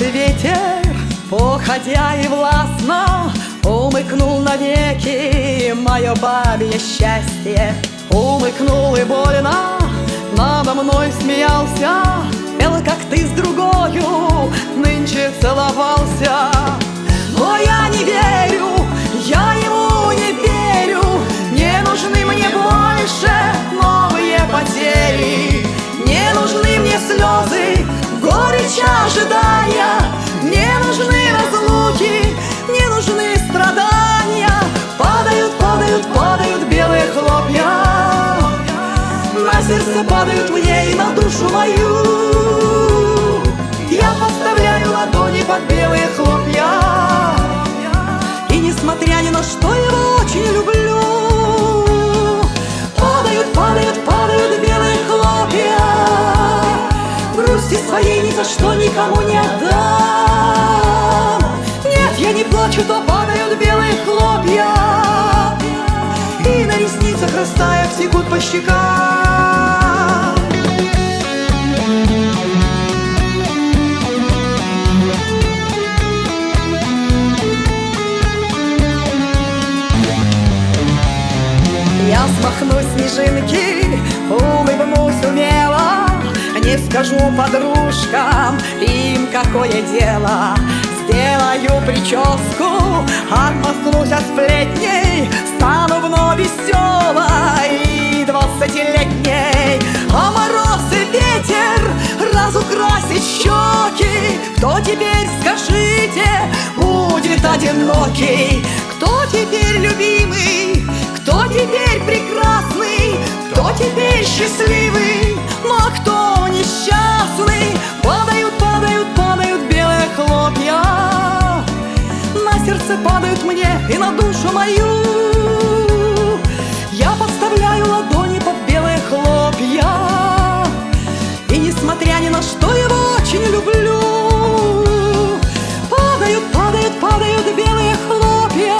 морозы ветер, походя и властно, умыкнул навеки мое бабье счастье. Умыкнул и больно, надо мной смеялся, пел, как ты с другою нынче целовался. Но я не верю, я ему не верю, не нужны мне больше новые потери. Не нужны мне слезы, горечь ожидания, не нужны разлуки, не нужны страдания. Падают, падают, падают белые хлопья, на сердце падают мне и на душу мою. Я подставляю ладони под белые хлопья, и несмотря ни на что его очень люблю. Падают, падают, падают белые хлопья, грусти своей ни за что никому не отдам. Нет, я не плачу, то падают белые хлопья, и на ресницах растаяв текут по щекам. Я смахну снежинки, улыбнусь умело, не скажу подружкам, им какое дело. Сделаю прическу, отмахнусь от сплетней, стану вновь веселой и 20-летней. А мороз и ветер разукрасит щеки. Кто теперь, скажите, будет одинокий? Кто теперь любимый? Кто теперь прекрасный? Кто теперь счастливый? Ну а кто несчастный? Падают, падают, падают белые хлопья, на сердце падают мне и на душу мою. Я подставляю ладони под белые хлопья, и несмотря ни на что его очень люблю. Падают, падают, падают белые хлопья,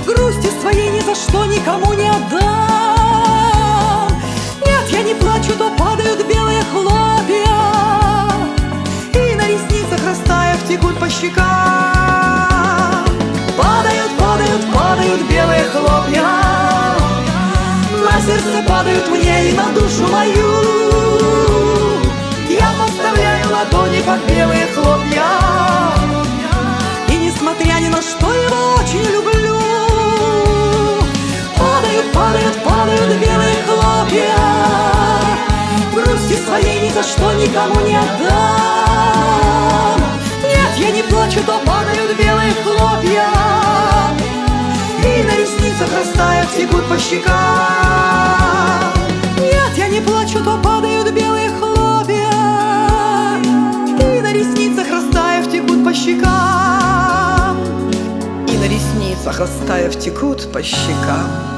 грусти своей ни за что никому не отдам. Нет, я не плачу, то падают белые хлопья, и на ресницах растаяв текут по щекам. Падают, падают, падают белые хлопья, на сердце падают мне и на душу мою. Я подставляю ладони под белые хлопья, и несмотря ни на что его очень люблю. Падают, падают, падают белые хлопья, грусти своей ни за что никому не отдам. Нет, я не плачу, то падают белые хлопья, и на ресницах растаяв текут по щекам. Нет, я не плачу, то падают белые хлопья, и на ресницах растаяв текут по щекам. И на ресницах растаяв текут по щекам.